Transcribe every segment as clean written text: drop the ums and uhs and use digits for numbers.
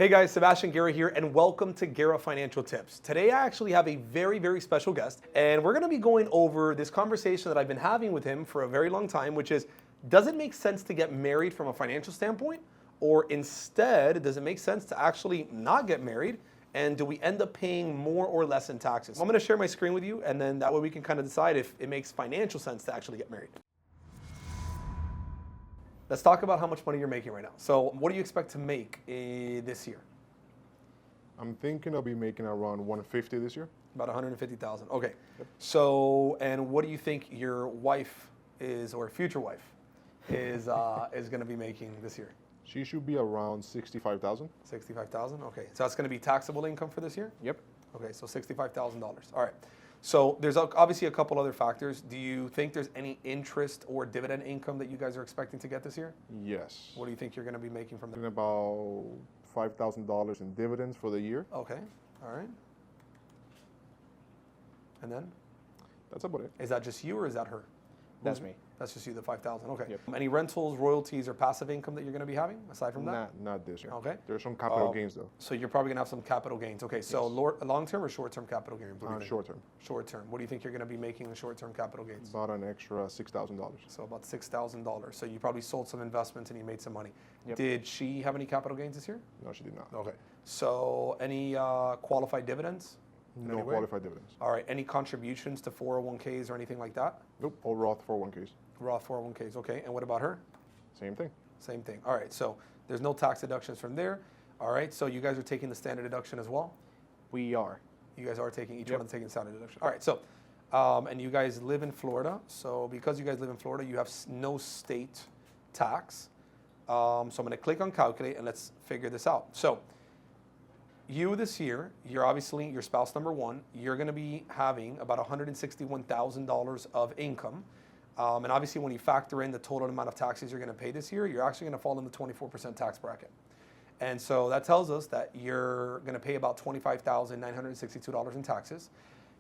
Hey guys, Sebastian Guerra here, and welcome to Guerra Financial Tips. Today I actually have a very special guest, and we're going to be going over this conversation that I've been having with him for a very long time, which is, does it make sense to get married from a financial standpoint? Or instead, does it make sense to actually not get married? And do we end up paying more or less in taxes? I'm going to share my screen with you, and then that way we can kind of decide if it makes financial sense to actually get married. Let's talk about how much money you're making right now. So what do you expect to make this year? I'm thinking I'll be making around 150 this year. About 150,000. Okay. Yep. So, and what do you think your wife is, or future wife is going to be making this year? She should be around 65,000. 65,000. Okay. So that's going to be taxable income for this year? Yep. Okay. So $65,000. All right. So there's obviously a couple other factors. Do you think there's any interest or dividend income that you guys are expecting to get this year? Yes. What do you think you're going to be making from that? About $5,000 in dividends for the year. Okay. All right. And then? That's about it. Is that just you or is that her? That's me. That's just you, the 5,000. Okay. Yep. Any rentals, royalties, or passive income that you're going to be having aside from that? Not this year. Okay. There's some capital gains though. So you're probably going to have some capital gains. Okay. So long-term or short-term capital gains? Short term. Short-term. What do you think you're going to be making in short-term capital gains? About an extra $6,000. So about $6,000. So you probably sold some investments and you made some money. Yep. Did she have any capital gains this year? No, she did not. Okay. So any qualified dividends? No qualified dividends. All right. Any contributions to 401ks or anything like that? Nope. All Roth 401ks. Roth 401ks. Okay. And what about her? Same thing. Same thing. All right. So there's no tax deductions from there. All right. So you guys are taking the standard deduction as well? We are. You guys are taking, each one is taking standard deduction. All right. So, and you guys live in Florida. So because you guys live in Florida, you have no state tax. So I'm going to click on calculate and let's figure this out. So you this year, you're obviously your spouse number one, you're going to be having about $161,000 of income. And obviously when you factor in the total amount of taxes you're going to pay this year, you're actually going to fall in the 24% tax bracket. And so that tells us that you're going to pay about $25,962 in taxes.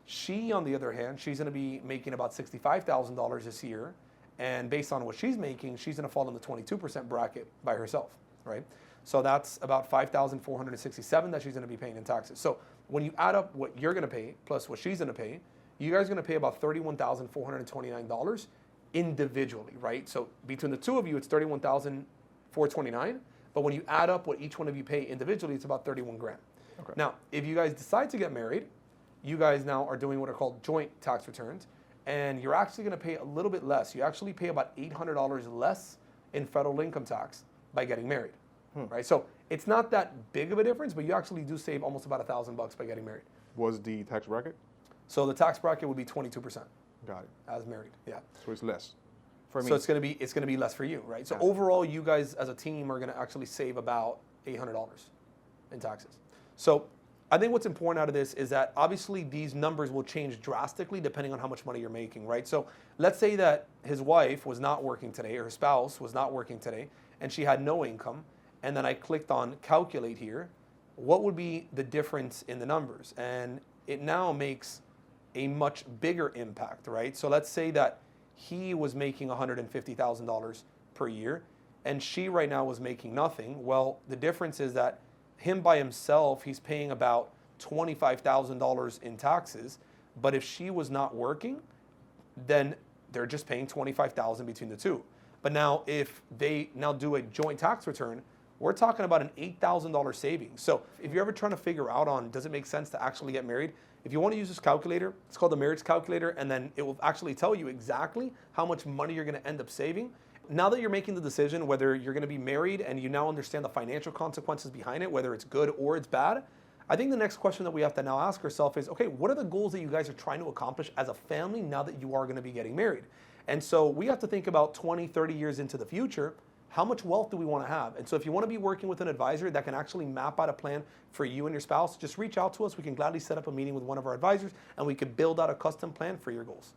She, on the other hand, she's going to be making about $65,000 this year. And based on what she's making, she's going to fall in the 22% bracket by herself, right? So that's about $5,467 that she's going to be paying in taxes. So when you add up what you're going to pay plus what she's going to pay, you guys are going to pay about $31,429 individually, right? So between the two of you, it's $31,429. But when you add up what each one of you pay individually, it's about 31 grand. Okay. Now, if you guys decide to get married, you guys now are doing what are called joint tax returns, and you're actually going to pay a little bit less. You actually pay about $800 less in federal income tax by getting married, right? So it's not that big of a difference, but you actually do save almost about $1,000 by getting married. Was the tax bracket? So the tax bracket would be 22%. Got it. As married, yeah. So it's less. For me. So it's going to be less for you, right? So overall, you guys as a team are going to actually save about $800 in taxes. So I think what's important out of this is that obviously these numbers will change drastically depending on how much money you're making, right? So let's say that his wife was not working today, or his spouse was not working today, and she had no income, and then I clicked on calculate here. What would be the difference in the numbers? And it now makes a much bigger impact, right? So let's say that he was making $150,000 per year, and she right now was making nothing. Well, the difference is that him by himself, he's paying about $25,000 in taxes. But if she was not working, then they're just paying $25,000 between the two. But now, if they now do a joint tax return, we're talking about an $8,000 savings. So if you're ever trying to figure out on, does it make sense to actually get married? If you want to use this calculator, it's called the marriage calculator, and then it will actually tell you exactly how much money you're going to end up saving. Now that you're making the decision whether you're going to be married and you now understand the financial consequences behind it, whether it's good or it's bad, I think the next question that we have to now ask ourselves is, okay, what are the goals that you guys are trying to accomplish as a family now that you are going to be getting married? And so we have to think about 20, 30 years into the future. How much wealth do we want to have? And so if you want to be working with an advisor that can actually map out a plan for you and your spouse, just reach out to us. We can gladly set up a meeting with one of our advisors and we can build out a custom plan for your goals.